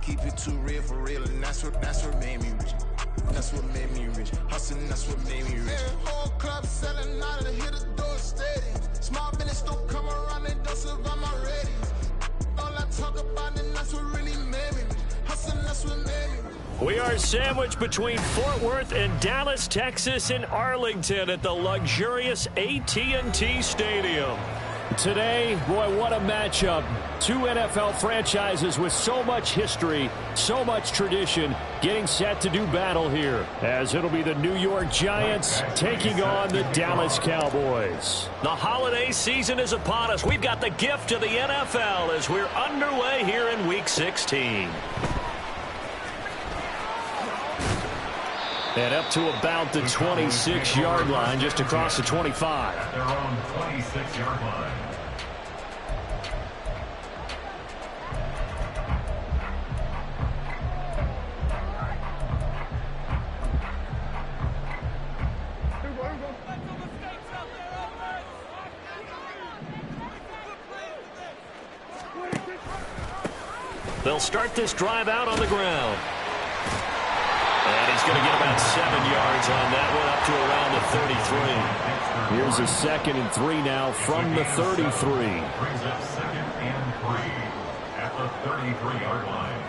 keep it too real for real, and that's what made me rich. That's what made me rich. Hustling, that's what made me rich. Whole club selling out and hit the door steady. Small business don't come around, they don't survive my ratings. All I talk about, and that's what really made me rich. Hustling, that's what made me rich. We are sandwiched between Fort Worth and Dallas, Texas, and Arlington at the luxurious AT&T Stadium. Today, boy, what a matchup. Two NFL franchises with so much history, so much tradition, getting set to do battle here, as it'll be the New York Giants taking on the Dallas Cowboys. The holiday season is upon us. We've got the gift of the NFL as we're underway here in Week 16. And up to about the 26-yard line, just across the 25. At their own 26-yard line. They'll start this drive out on the ground. And he's going to get about 7 yards on that one, up to around the 33. Here's a 2nd and 3 now from the 33. Brings up 2nd and 3 at the 33-yard line.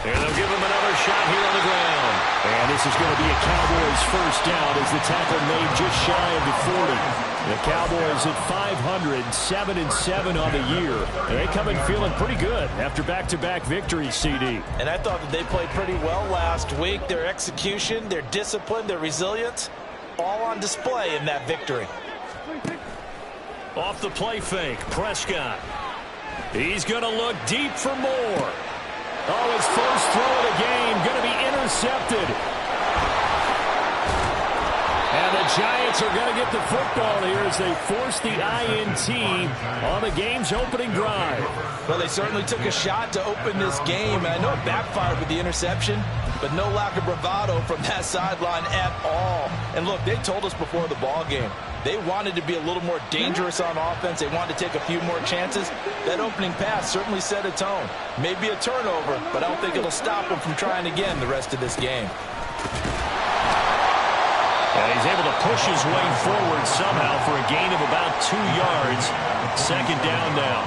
And they'll give him another shot here on the ground. And this is going to be a Cowboys first down as the tackle made just shy of the 40. The Cowboys at 500, 7-7 on the year. They come in feeling pretty good after back-to-back victories, CD. And I thought that they played pretty well last week. Their execution, their discipline, their resilience, all on display in that victory. Off the play fake, Prescott. He's going to look deep for more. Oh, his first throw of the game going to be intercepted. And the Giants are going to get the football here as they force the INT on the game's opening drive. Well, they certainly took a shot to open this game, and I know it backfired with the interception, but no lack of bravado from that sideline at all. And look, they told us before the ball game, they wanted to be a little more dangerous on offense. They wanted to take a few more chances. That opening pass certainly set a tone. Maybe a turnover, but I don't think it'll stop them from trying again the rest of this game. And he's able to push his way forward somehow for a gain of about 2 yards. 2nd down now.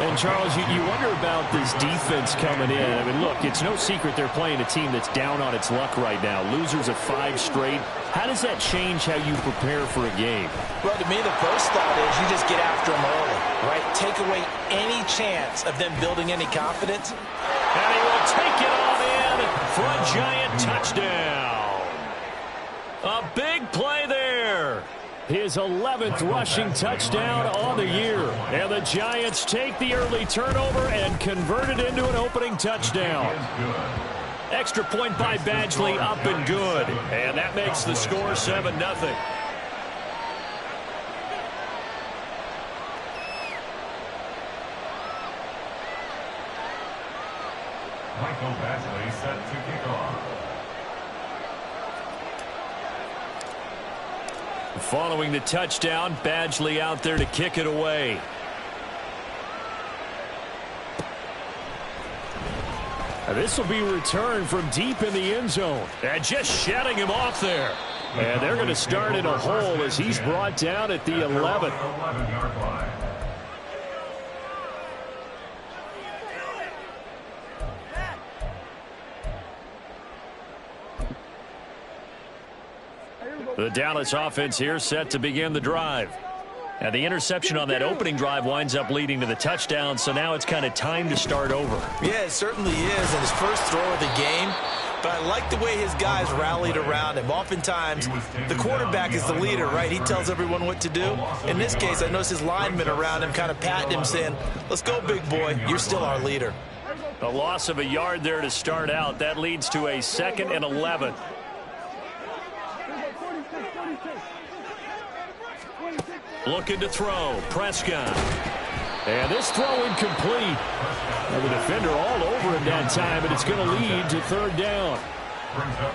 And, Charles, you wonder about this defense coming in. I mean, look, it's no secret they're playing a team that's down on its luck right now. Losers of 5 straight. How does that change how you prepare for a game? Well, to me, the first thought is you just get after them early, right? Take away any chance of them building any confidence. And he will take it on in for a Giant touchdown. A big play there. His 11th rushing touchdown on the year. And the Giants take the early turnover and convert it into an opening touchdown. Extra point by Badgley, up and good. And that makes the score 7-0. Michael Badgley set to kick off. Following the touchdown, Badgley out there to kick it away. This will be returned from deep in the end zone. And just shutting him off there. And they're going to start in a hole as he's brought down at the 11th. 11-yard line. The Dallas offense here set to begin the drive. And the interception on that opening drive winds up leading to the touchdown, so now it's kind of time to start over. Yeah, it certainly is, and his first throw of the game. But I like the way his guys rallied around him. Oftentimes, the quarterback is the leader, right? He tells everyone what to do. In this case, I noticed his linemen around him kind of patting him, saying, let's go, big boy. You're still our leader. A loss of a yard there to start out. That leads to a 2nd and 11. Looking to throw. Prescott. And this throw incomplete. And the defender all over him that time, and it's going to lead to 3rd down.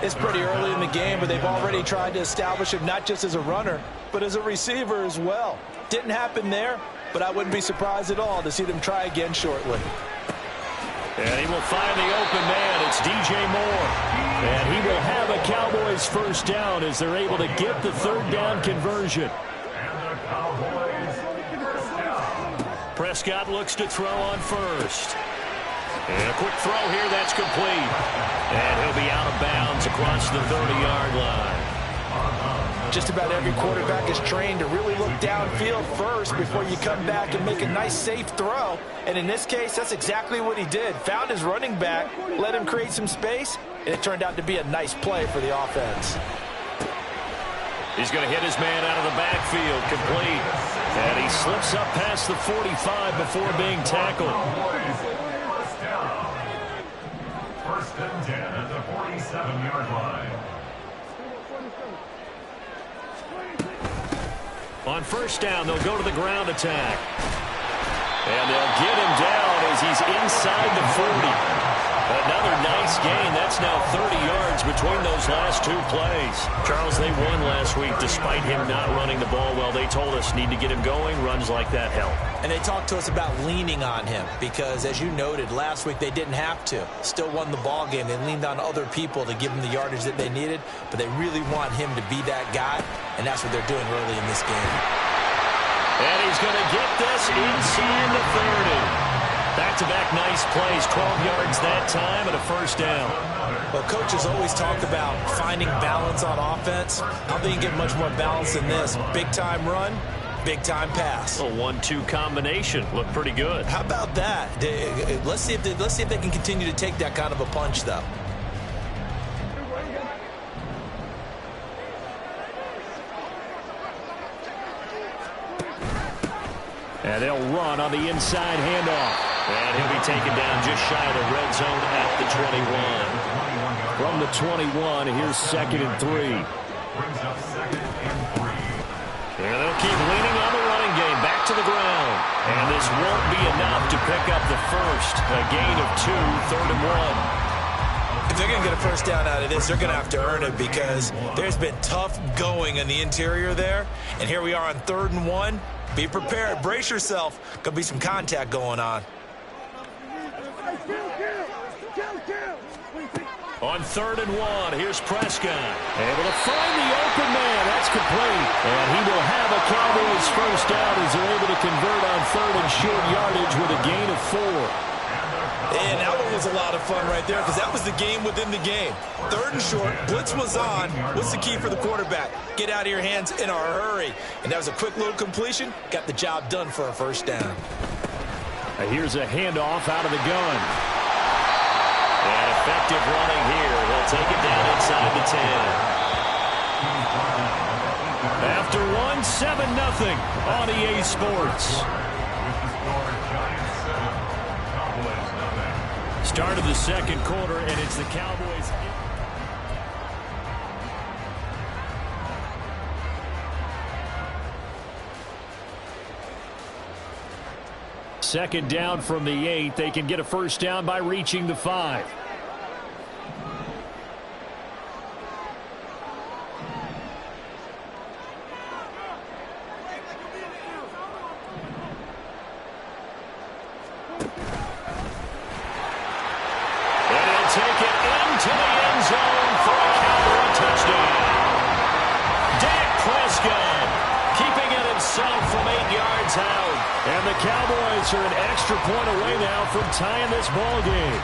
It's pretty early in the game, but they've already tried to establish him not just as a runner, but as a receiver as well. Didn't happen there. but I wouldn't be surprised at all to see them try again shortly. And he will find the open man. It's DJ Moore. And he will have a Cowboys first down as they're able to get the third down conversion. And the Cowboys first down. Prescott looks to throw on first. And a quick throw here, that's complete. And he'll be out of bounds across the 30-yard line. Just about every quarterback is trained to really look downfield first before you come back and make a nice, safe throw. And in this case, that's exactly what he did. Found his running back, let him create some space, and it turned out to be a nice play for the offense. He's going to hit his man out of the backfield, complete. And he slips up past the 45 before being tackled. First down. First and 10 at the 47-yard line. On first down, they'll go to the ground attack. And they'll get him down as he's inside the 40. Another nice gain. That's now 30 yards between those last two plays. Charles, they won last week despite him not running the ball well. They told us need to get him going. Runs like that help. And they talked to us about leaning on him because, as you noted, last week they didn't have to. Still won the ball game. They leaned on other people to give them the yardage that they needed, but they really want him to be that guy, and that's what they're doing early in this game. And he's going to get this inside the 30. Back-to-back nice plays, 12 yards that time and a first down. Well, coaches always talk about finding balance on offense. I don't think you get much more balance than this. Big-time run, big-time pass. A 1-2 combination. Looked pretty good. How about that? Let's see if they can continue to take that kind of a punch, though. And they'll run on the inside handoff. And he'll be taken down just shy of the red zone at the 21. From the 21, here's 2nd and 3. Brings up 2nd and 3. And they'll keep leaning on the running game. Back to the ground. And this won't be enough to pick up the first. A gain of 2, 3rd and 1. If they're going to get a first down out of this, they're going to have to earn it because there's been tough going in the interior there. And here we are on 3rd and 1. Be prepared. Brace yourself. Going to be some contact going on. On 3rd and 1, here's Prescott. Able to find the open man. That's complete. And he will have a Cowboys first down as they're able to convert on 3rd and short yardage with a gain of 4. And that one was a lot of fun right there because that was the game within the game. 3rd and short, blitz was on. What's the key for the quarterback? Get out of your hands in a hurry. And that was a quick little completion. Got the job done for a first down. Here's a handoff out of the gun. And effective running here. They'll take it down inside the 10. After 1, 7-0 on EA Sports. Start of the second quarter, and it's the Cowboys. Second down from the 8. They can get a first down by reaching the 5. Take it into the end zone for a Cowboy touchdown. Dak Prescott keeping it himself from 8 yards out. And the Cowboys are an extra point away now from tying this ball game.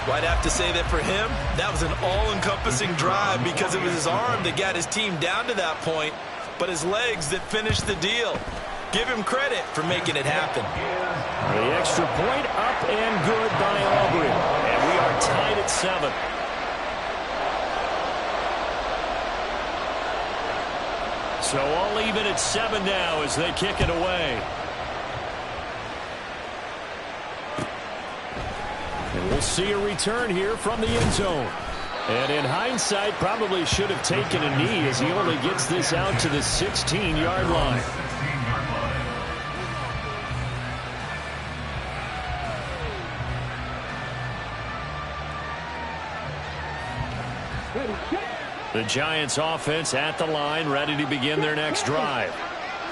Well, I'd have to say that for him, that was an all-encompassing drive because it was his arm that got his team down to that point, but his legs that finished the deal. Give him credit for making it happen. The extra point up and good by Aubrey. And we are tied at 7. So all even at 7 now as they kick it away. And we'll see a return here from the end zone. And in hindsight, probably should have taken a knee as he only gets this out to the 16-yard line. The Giants offense at the line, ready to begin their next drive.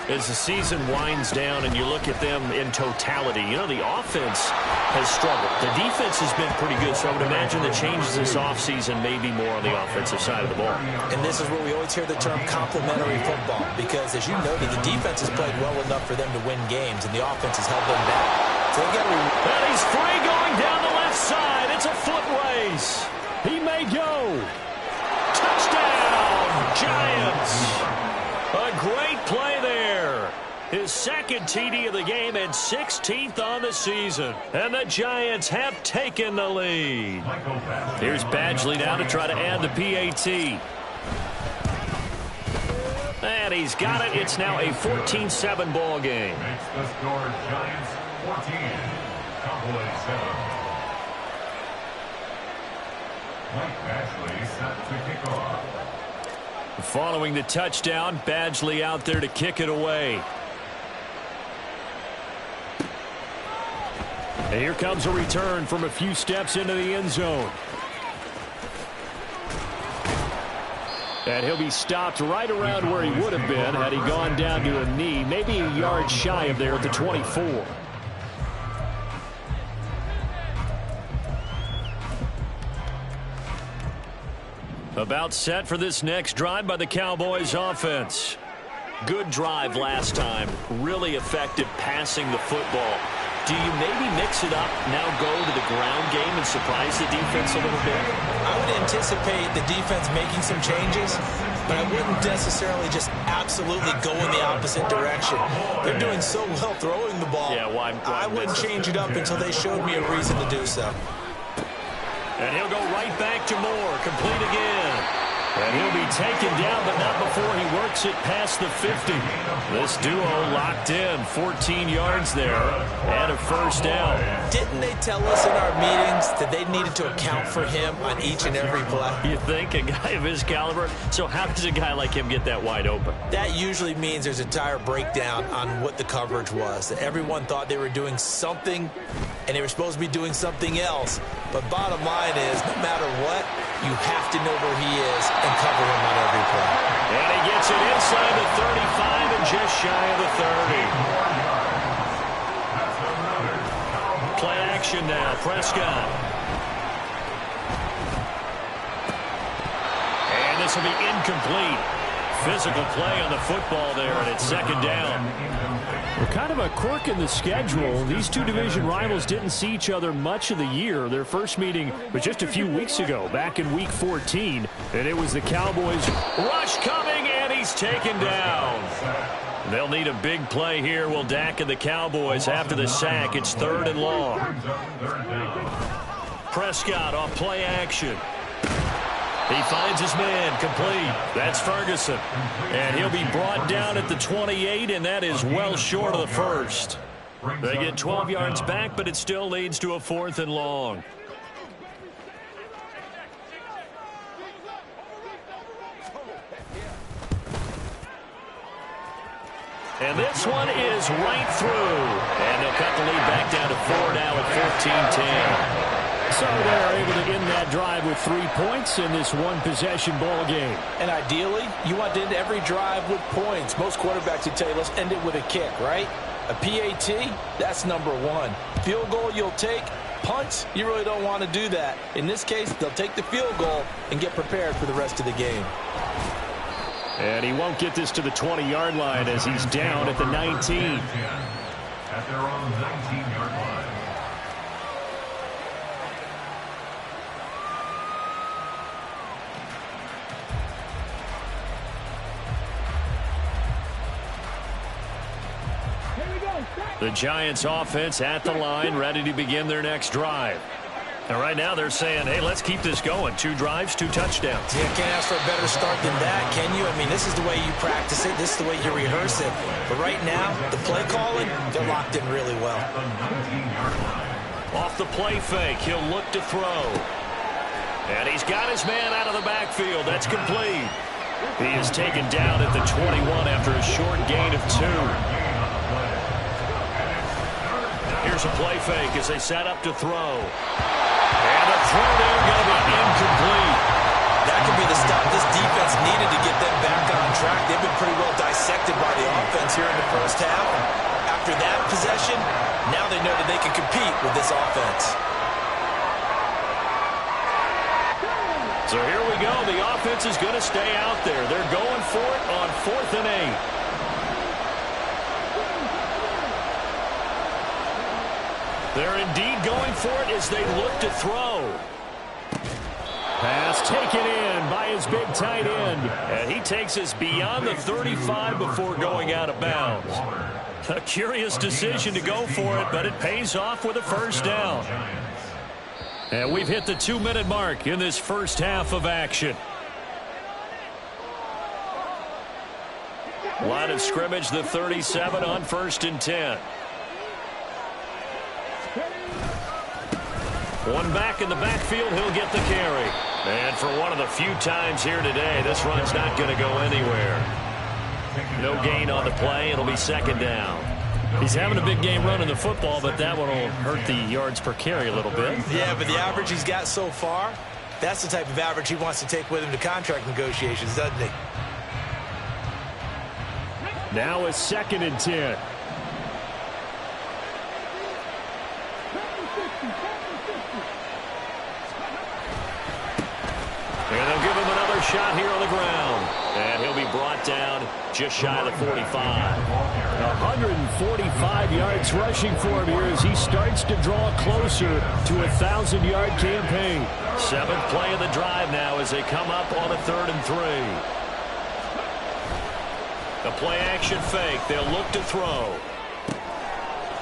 As the season winds down and you look at them in totality, you know, the offense has struggled. The defense has been pretty good, so I would imagine the changes this offseason may be more on the offensive side of the ball. And this is where we always hear the term complementary football, because as you noted, the defense has played well enough for them to win games, and the offense has held them back. So they got to... And he's free going down the left side. It's a foot race. He may go. Touchdown, Giants. A great play there. His second TD of the game and 16th on the season. And the Giants have taken the lead. Here's Badgley now to try to add the PAT. And he's got it. It's now a 14-7 ball game. Makes the score Giants 14, Cowboys 7. Mike Badgley set to kick off. Following the touchdown, Badgley out there to kick it away. And here comes a return from a few steps into the end zone. And he'll be stopped right around where he would have been had he gone down to a knee, maybe a yard shy of there at the 24. About set for this next drive by the Cowboys offense. Good drive last time. Really effective passing the football. Do you maybe mix it up, now go to the ground game and surprise the defense a little bit? I would anticipate the defense making some changes, but I wouldn't necessarily just absolutely go in the opposite direction. They're doing so well throwing the ball. Yeah, why I wouldn't change it up until they showed me a reason to do so. And he'll go right back to Moore. Complete again. And he'll be taken down, but not before he works it past the 50. This duo locked in. 14 yards there and a first down. Didn't they tell us in our meetings that they needed to account for him on each and every play? You think, a guy of his caliber? So how does a guy like him get that wide open? That usually means there's a entire breakdown on what the coverage was. That everyone thought they were doing something, and they were supposed to be doing something else. But bottom line is, no matter what, you have to know where he is and cover him on every play. And he gets it inside the 35 and just shy of the 30. Play action now. Prescott. And this will be incomplete. Physical play on the football there, and it's second down. Well, kind of a quirk in the schedule. These two division rivals didn't see each other much of the year. Their first meeting was just a few weeks ago, back in Week 14. And it was the Cowboys rush coming, and he's taken down. They'll need a big play here. Will Dak and the Cowboys after the sack. It's 3rd and long. Prescott off play action. He finds his man, complete. That's Ferguson. And he'll be brought down at the 28, and that is well short of the first. They get 12 yards back, but it still leads to a 4th and long. And this one is right through. And they'll cut the lead back down to 4 now at 14-10. So they're able to end that drive with 3 points in this one-possession ball game. And ideally, you want to end every drive with points. Most quarterbacks would tell you, let's end it with a kick, right? A PAT, that's number 1. Field goal you'll take. Punts, you really don't want to do that. In this case, they'll take the field goal and get prepared for the rest of the game. And he won't get this to the 20-yard line as he's down at the 19. At their own 19-yard line. The Giants offense at the line, ready to begin their next drive. And right now they're saying, hey, let's keep this going. 2 drives, 2 touchdowns. Yeah, can't ask for a better start than that, can you? I mean, this is the way you practice it. This is the way you rehearse it. But right now, the play calling, they're locked in really well. Off the play fake, he'll look to throw. And he's got his man out of the backfield. That's complete. He is taken down at the 21 after a short gain of 2. Here's a play fake as they set up to throw. And the throw there going to be incomplete. That could be the stop this defense needed to get them back on track. They've been pretty well dissected by the offense here in the first half. After that possession, now they know that they can compete with this offense. So here we go. The offense is going to stay out there. They're going for it on 4th and 8. They're indeed going for it as they look to throw. Pass taken in by his big tight end. And he takes us beyond the 35 before going out of bounds. A curious decision to go for it, but it pays off with a first down. And we've hit the 2-minute mark in this first half of action. Line of scrimmage, the 37 on 1st and 10. One back in the backfield, he'll get the carry. And for one of the few times here today, this run's not going to go anywhere. No gain on the play. It'll be 2nd down. He's having a big game running the football, but that one will hurt the yards per carry a little bit. Yeah, but the average he's got so far, that's the type of average he wants to take with him to contract negotiations, doesn't he? Now it's 2nd and 10. And they'll give him another shot here on the ground. And he'll be brought down just shy of the 45. 145 yards rushing for him here as he starts to draw closer to a 1,000-yard campaign. 7th play of the drive now as they come up on a 3rd and 3. The play-action fake. They'll look to throw.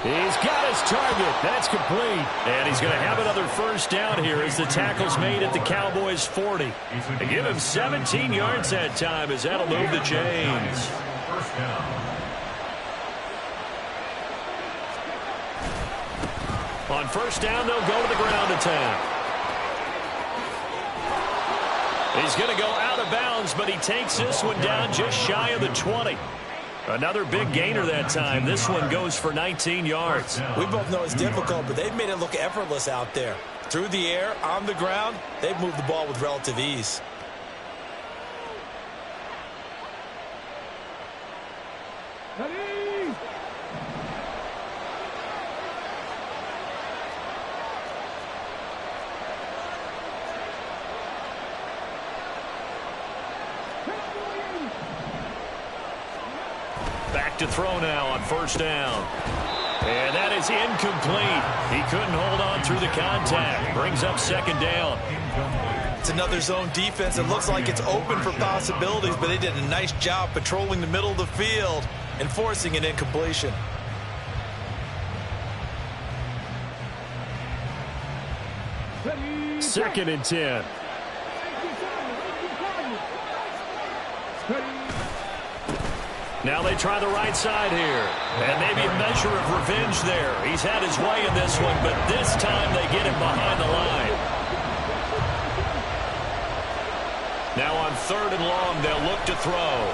He's got his target. That's complete. And he's going to have another first down here as the tackle's made at the Cowboys' 40. They give him 17 yards that time as that'll move the chains. On first down, they'll go to the ground attack. He's going to go out of bounds, but he takes this one down just shy of the 20. Another big gainer that time. This one goes for 19 yards. We both know it's difficult, but they've made it look effortless out there. Through the air, on the ground, they've moved the ball with relative ease. Back to throw now on first down. And that is incomplete. He couldn't hold on through the contact. Brings up 2nd down. It's another zone defense. It looks like it's open for possibilities, but they did a nice job patrolling the middle of the field and forcing an incompletion. Second and 10. Now they try the right side here. And maybe a measure of revenge there. He's had his way in this one, but this time they get him behind the line. Now on 3rd and long, they'll look to throw.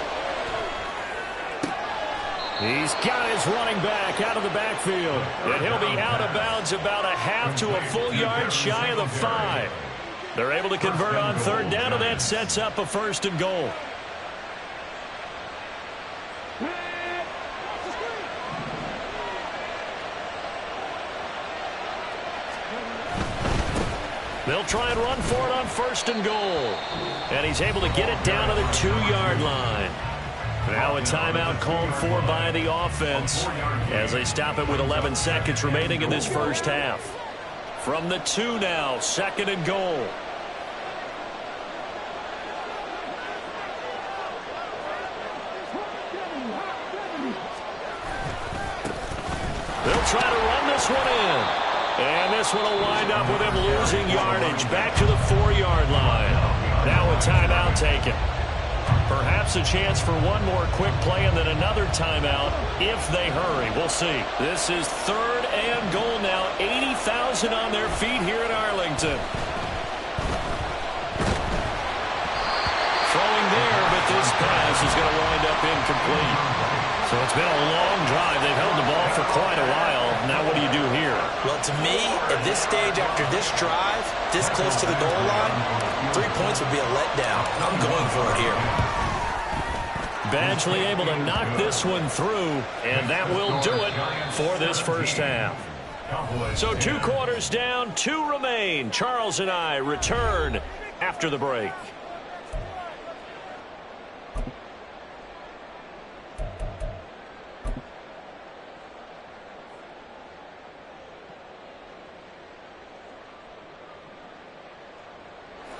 He's got his running back out of the backfield. And he'll be out of bounds about a half to a full yard shy of the 5. They're able to convert on 3rd down, and that sets up a 1st and goal. They'll try and run for it on 1st and goal. And he's able to get it down to the 2-yard line. Now a timeout called for by the offense as they stop it with 11 seconds remaining in this first half. From the 2 now, 2nd and goal. They'll try to run this one in. And this one will wind up with him losing yardage back to the 4-yard line. Now a timeout taken. Perhaps a chance for one more quick play and then another timeout if they hurry. We'll see. This is 3rd and goal now. 80,000 on their feet here in Arlington. Throwing there, but this pass is going to wind up incomplete. So it's been a long drive. They've held the ball for quite a while. Now what do you do here? Well, to me, at this stage after this drive, this close to the goal line, 3 points would be a letdown. I'm going for it here. Badgley able to knock this one through, and that will do it for this first half. So 2 quarters down, 2 remain. Charles and I return after the break.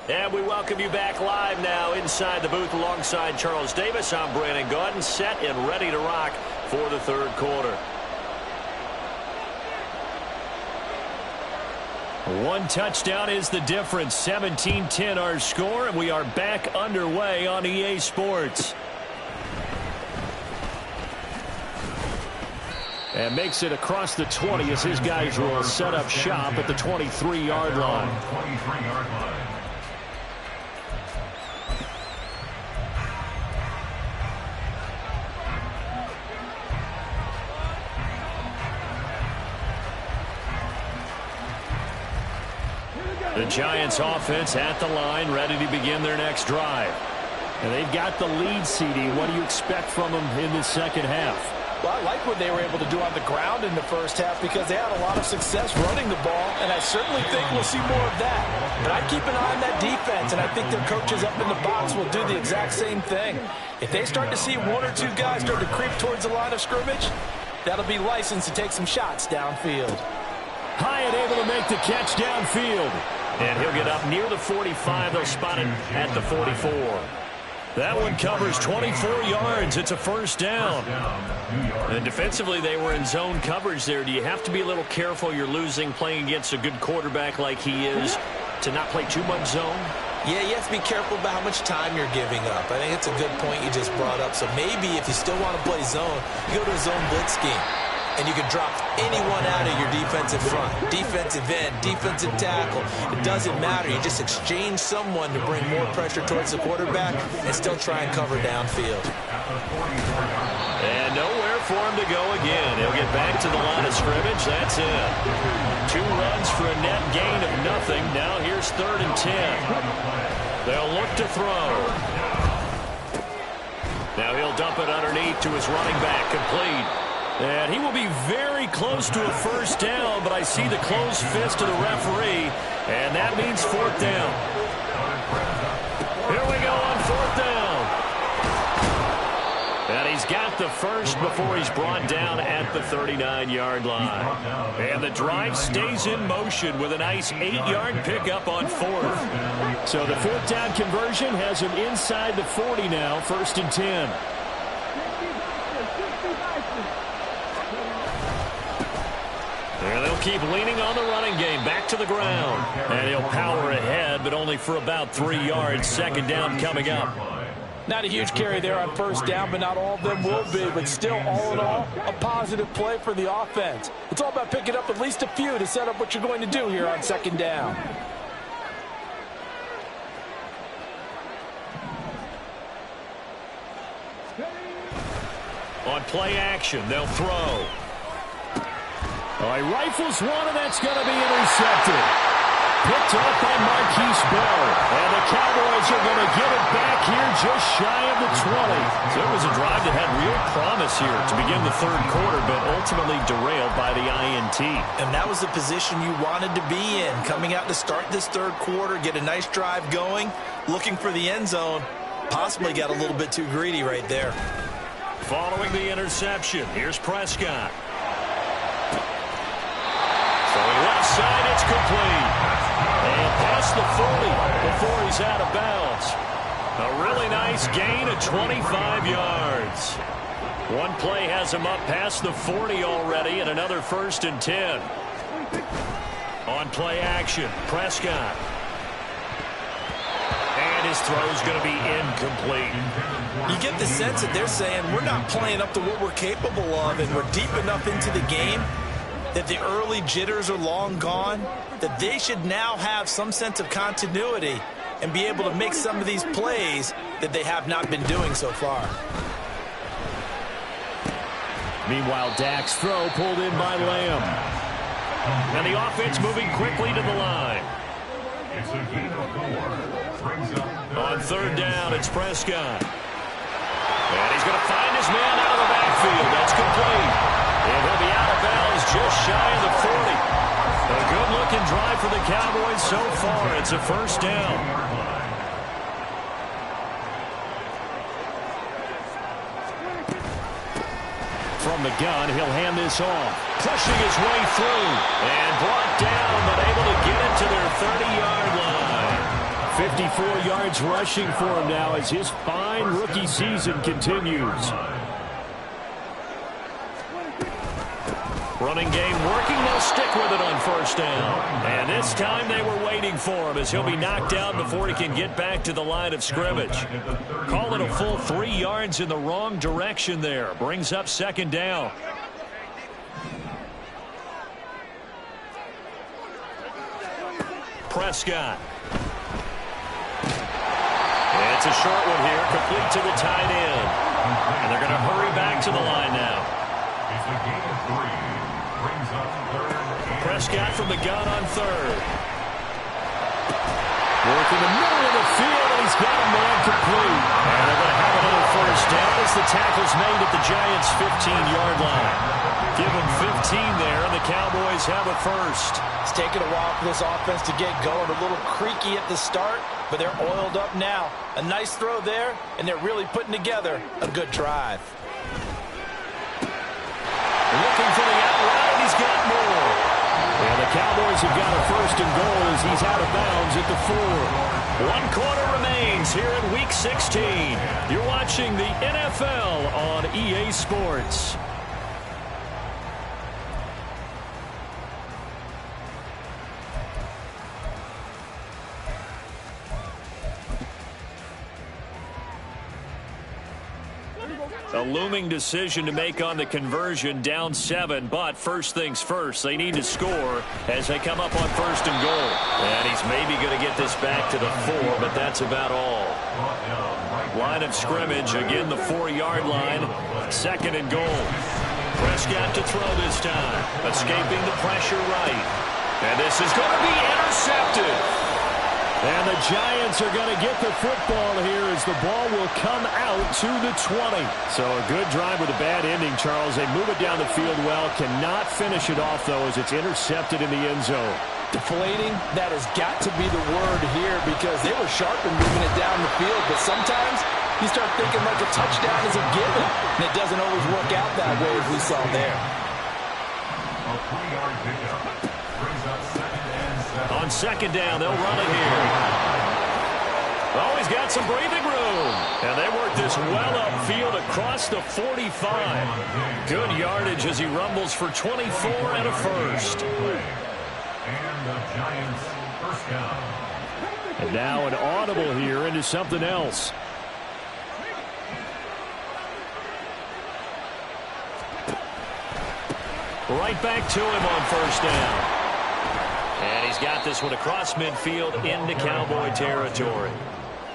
And we welcome you back live now inside the booth alongside Charles Davis. I'm Brandon Gaudin, set and ready to rock for the third quarter. One touchdown is the difference. 17-10 our score, and we are back underway on EA Sports. And makes it across the 20 as his guys will set up shop at the 23-yard line. 23-yard line. The Giants offense at the line, ready to begin their next drive. And they've got the lead, CD. What do you expect from them in the second half? Well, I like what they were able to do on the ground in the first half because they had a lot of success running the ball, and I certainly think we'll see more of that. But I keep an eye on that defense, and I think their coaches up in the box will do the exact same thing. If they start to see 1 or 2 guys start to creep towards the line of scrimmage, that'll be licensed to take some shots downfield. Hyatt able to make the catch downfield. And he'll get up near the 45. They'll spot it at the 44. That one covers 24 yards. It's a first down. And defensively, they were in zone coverage there. Do you have to be a little careful? You're losing playing against a good quarterback like he is to not play too much zone? Yeah, you have to be careful about how much time you're giving up. I think it's a good point you just brought up. So maybe if you still want to play zone, you go to a zone blitz scheme. And you can drop anyone out of your defensive front, defensive end, defensive tackle. It doesn't matter. You just exchange someone to bring more pressure towards the quarterback and still try and cover downfield. And nowhere for him to go again. He'll get back to the line of scrimmage. That's it. 2 runs for a net gain of nothing. Now here's 3rd and 10. They'll look to throw. Now he'll dump it underneath to his running back, complete. And he will be very close to a first down, but I see the closed fist of the referee, and that means 4th down. Here we go on 4th down. And he's got the first before he's brought down at the 39-yard line. And the drive stays in motion with a nice 8-yard pickup on 4th. So the 4th down conversion has him inside the 40 now, 1st and 10. And they'll keep leaning on the running game. Back to the ground. And he'll power ahead, but only for about 3 yards. 2nd down coming up. Not a huge carry there on first down, but not all of them will be. But still, all in all, a positive play for the offense. It's all about picking up at least a few to set up what you're going to do here on 2nd down. On play action, they'll throw. Oh, he rifles one, and that's going to be intercepted. Picked up by Marquise Bell. And the Cowboys are going to get it back here just shy of the 20. So it was a drive that had real promise here to begin the third quarter, but ultimately derailed by the INT. And that was the position you wanted to be in. Coming out to start this third quarter, get a nice drive going, looking for the end zone. Possibly got a little bit too greedy right there. Following the interception, here's Prescott. Throwing left side, it's complete. And past the 40 before he's out of bounds. A really nice gain of 25 yards. One play has him up past the 40 already, and another 1st and 10. On play action, Prescott. And his throw's going to be incomplete. You get the sense that they're saying we're not playing up to what we're capable of, and we're deep enough into the game that the early jitters are long gone, that they should now have some sense of continuity and be able to make some of these plays that they have not been doing so far. Meanwhile, Dak's throw pulled in by Lamb. And the offense moving quickly to the line. It's a gain of 4. Brings up On third down, it's Prescott. And he's going to find his man out of the backfield. That's complete. And he'll be out of bounds just shy of the 40. A good-looking drive for the Cowboys so far. It's a first down. From the gun, he'll hand this off. Pushing his way through. And brought down, but able to get it to their 30-yard line. 54 yards rushing for him now as his fine rookie season continues. Running game working. They'll stick with it on first down. And this time they were waiting for him as he'll be knocked down before he can get back to the line of scrimmage. Call it a full 3 yards in the wrong direction there. Brings up second down. Prescott. It's a short one here, complete to the tight end. And they're going to hurry back to the line now. It's a gain of 3. Brings up third. Prescott from the gun on third. Working the middle of the field, and he's got a man complete. And they're going to have another first down as the tackle's made at the Giants' 15-yard line. Give them 15 there, and the Cowboys have a first. It's taken a while for this offense to get going. A little creaky at the start, but they're oiled up now. A nice throw there, and they're really putting together a good drive. Looking for the outright, and he's got more. And the Cowboys have got a first and goal as he's out of bounds at the 4. 1 quarter remains here in Week 16. You're watching the NFL on EA Sports. A looming decision to make on the conversion, down 7, but first things first, they need to score as they come up on first and goal. And he's maybe going to get this back to the 4, but that's about all. Line of scrimmage, again the 4-yard line, second and goal. Prescott to throw this time, escaping the pressure right. And this is going to be intercepted. And the Giants are going to get the football here as the ball will come out to the 20. So a good drive with a bad ending, Charles. They move it down the field well, cannot finish it off, though, as it's intercepted in the end zone. Deflating, that has got to be the word here because they were sharp in moving it down the field, but sometimes you start thinking like a touchdown is a given, and it doesn't always work out that way as we saw there. A 3-yard pickup. Brings up second and 7. On second down, they'll run it here. Oh, he's got some breathing room. And they work this well upfield across the 45. Good yardage as he rumbles for 24 and a first. And the Giants first down. And now an audible here into something else. Right back to him on first down. And he's got this one across midfield into Cowboy territory.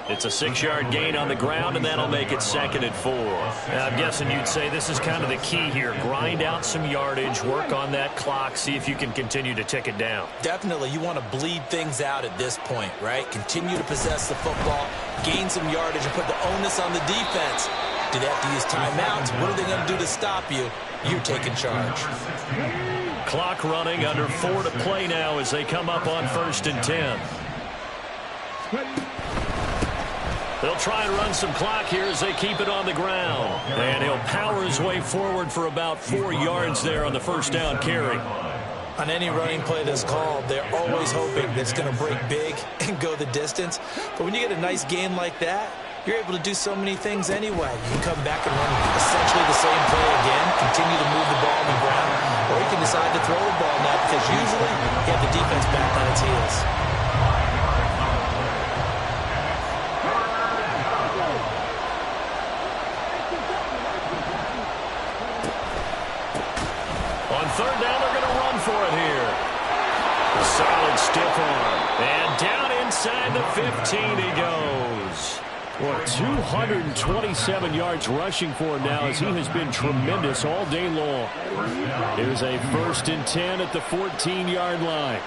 It's a 6-yard gain on the ground, and that'll make it second and 4. Now, I'm guessing you'd say this is kind of the key here. Grind out some yardage, work on that clock, see if you can continue to tick it down. Definitely, you want to bleed things out at this point, right? Continue to possess the football, gain some yardage, and put the onus on the defense. Do they have to use timeouts? What are they going to do to stop you? You taking charge. Clock running, under 4 to play now as they come up on first and 10. They'll try and run some clock here as they keep it on the ground. And he'll power his way forward for about 4 yards there on the first down carry. On any running play that's called, they're always hoping that it's going to break big and go the distance. But when you get a nice game like that, you're able to do so many things anyway. You can come back and run essentially the same play again, continue to move the ball on the ground, or you can decide to throw the ball now because usually you have the defense back on its heels. On third down, they're going to run for it here. A solid stiff arm. And down inside the 15 he goes. Well, 227 yards rushing for him now as he has been tremendous all day long. Here's a first and 10 at the 14-yard line.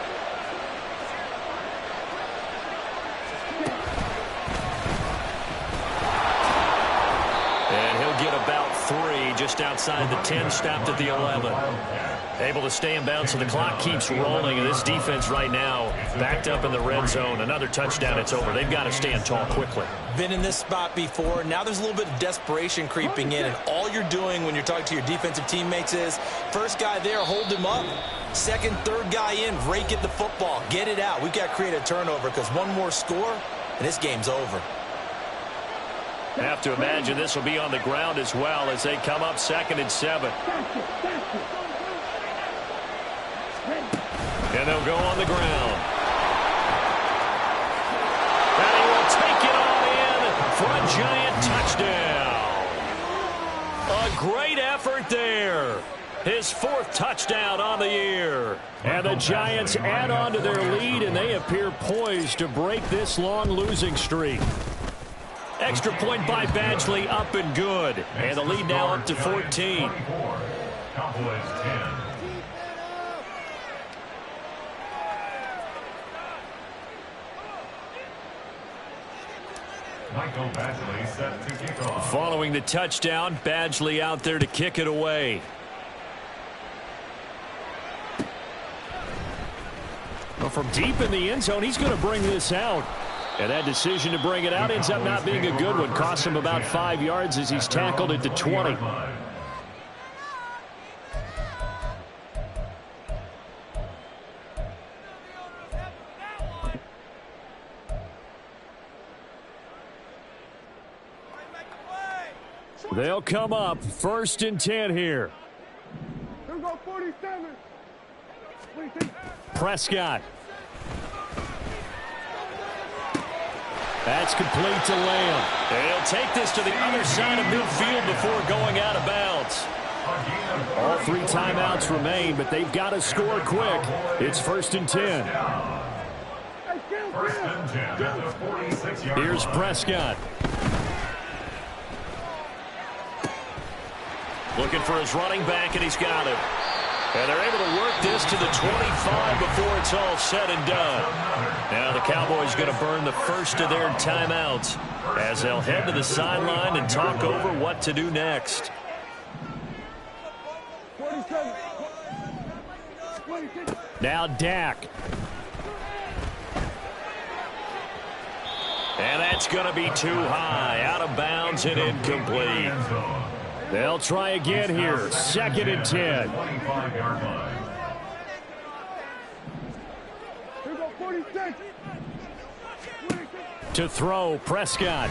just outside the 10, stopped at the 11. Able to stay in bounds, so the clock keeps rolling, and this defense right now backed up in the red zone. Another touchdown, it's over. They've got to stand tall quickly. Been in this spot before. Now there's a little bit of desperation creeping in, and all you're doing when you're talking to your defensive teammates is, first guy there, hold him up. Second, third guy in, rake at the football. Get it out. We've got to create a turnover because one more score, and this game's over. I have to imagine this will be on the ground as well as they come up 2nd and 7. And they'll go on the ground. And he will take it on in for a Giant touchdown. A great effort there. His 4th touchdown on the year. And the Giants add on to their lead, and they appear poised to break this long losing streak. Extra point by Badgley, up and good. And the lead now up to 14. Cowboys 10. Michael Badgley set to kick off. Following the touchdown, Badgley out there to kick it away. Well, from deep in the end zone, he's going to bring this out. And that decision to bring it out ends up not being a good one. Costs him about 5 yards as he's tackled at the 20. They'll come up 1st and 10 here. Prescott. That's complete to Lamb. They'll take this to the other side of midfield before going out of bounds. All 3 timeouts remain, but they've got to score quick. It's 1st and 10. First and 10 at the 46-yard line. Here's Prescott. Looking for his running back, and he's got it. And they're able to work this to the 25 before it's all said and done. Now the Cowboys going to burn the first of their timeouts as they'll head to the sideline and talk over what to do next. Now Dak. And that's going to be too high. Out of bounds and incomplete. They'll try again here. 2nd and 10. 25-yard line. To throw, Prescott.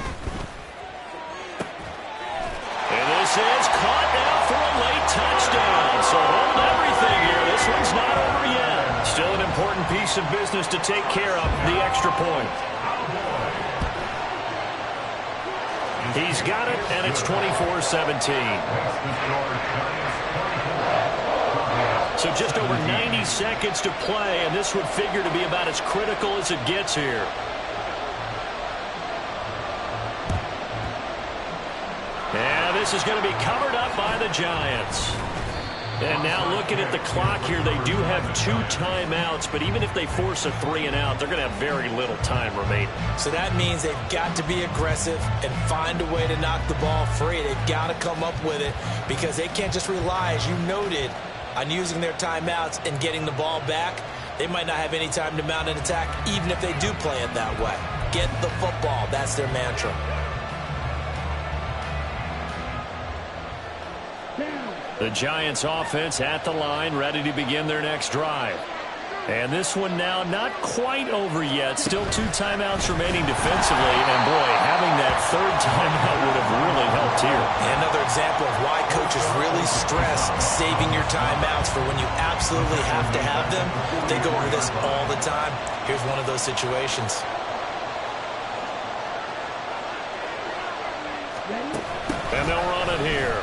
And this is caught now for a late touchdown. So hold everything here. This one's not over yet. Still an important piece of business to take care of, the extra point. He's got it, and it's 24-17. So just over 90 seconds to play, and this would figure to be about as critical as it gets here. And this is going to be covered up by the Giants. And now looking at the clock here, they do have 2 timeouts, but even if they force a 3 and out, they're going to have very little time remaining. So that means they've got to be aggressive and find a way to knock the ball free. They've got to come up with it because they can't just rely, as you noted, on using their timeouts and getting the ball back. They might not have any time to mount an attack, even if they do play it that way. Get the football. That's their mantra. The Giants offense at the line, ready to begin their next drive. And this one now not quite over yet. Still 2 timeouts remaining defensively. And boy, having that 3rd timeout would have really helped here. And another example of why coaches really stress saving your timeouts for when you absolutely have to have them. They go over this all the time. Here's one of those situations. And they'll run it here.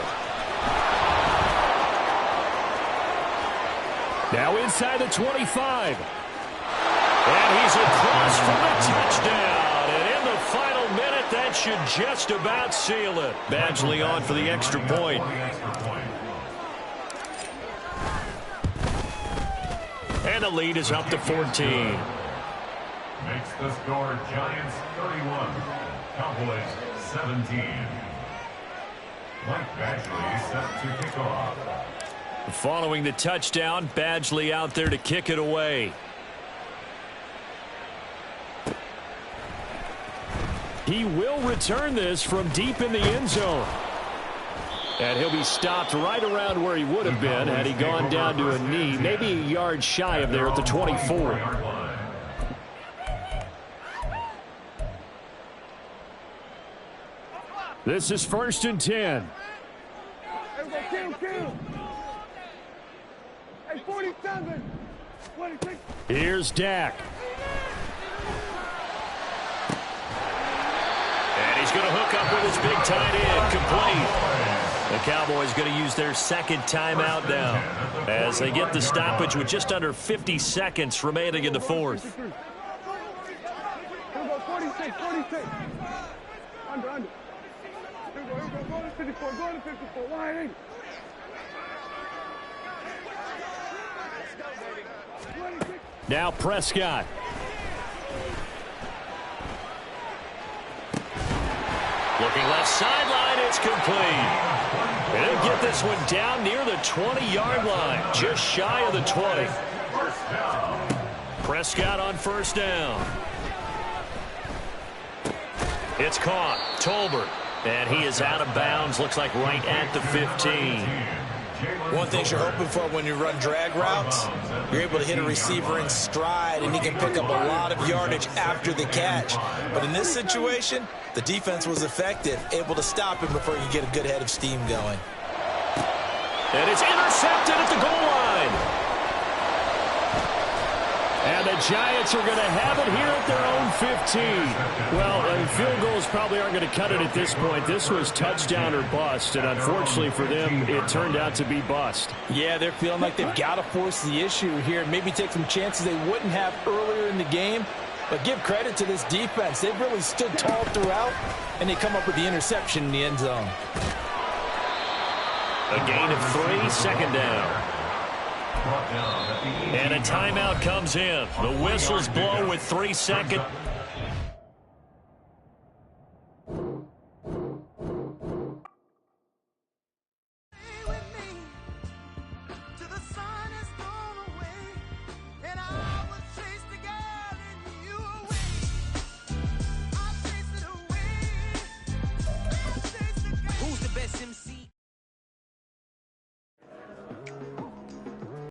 Now inside the 25. And he's across for the touchdown. And in the final minute, that should just about seal it. Badgley on for the extra point. And the lead is up to 14. Makes the score Giants 31, Cowboys 17. Mike Badgley set to kick off. Following the touchdown, Badgley out there to kick it away. He will return this from deep in the end zone. And he'll be stopped right around where he would have been had he gone down to a knee, maybe a yard shy of there at the 24. This is 1st and 10. Hey, 47. Here's Dak. And he's going to hook up with his big tight end, complete. The Cowboys going to use their second timeout now as they get the stoppage with just under 50 seconds remaining in the fourth. 46. Under. Here we go. Go to 54. Go to 54. Wide 8. Now Prescott. Looking left sideline, it's complete. And he'll get this one down near the 20-yard line, just shy of the 20. Prescott on 1st down. It's caught. Tolbert. And he is out of bounds, looks like right at the 15. One thing you're hoping for when you run drag routes, you're able to hit a receiver in stride, and he can pick up a lot of yardage after the catch. But in this situation, the defense was effective, able to stop him before you get a good head of steam going. And it's intercepted at the goal line. And the Giants are going to have it here at their own 15. Well, field goals probably aren't going to cut it at this point. This was touchdown or bust, and unfortunately for them, it turned out to be bust. Yeah, they're feeling like they've got to force the issue here and maybe take some chances they wouldn't have earlier in the game. But give credit to this defense. They've really stood tall throughout, and they come up with the interception in the end zone. A gain of 3, 2nd down. And a timeout comes in. The whistles blow with 3 seconds.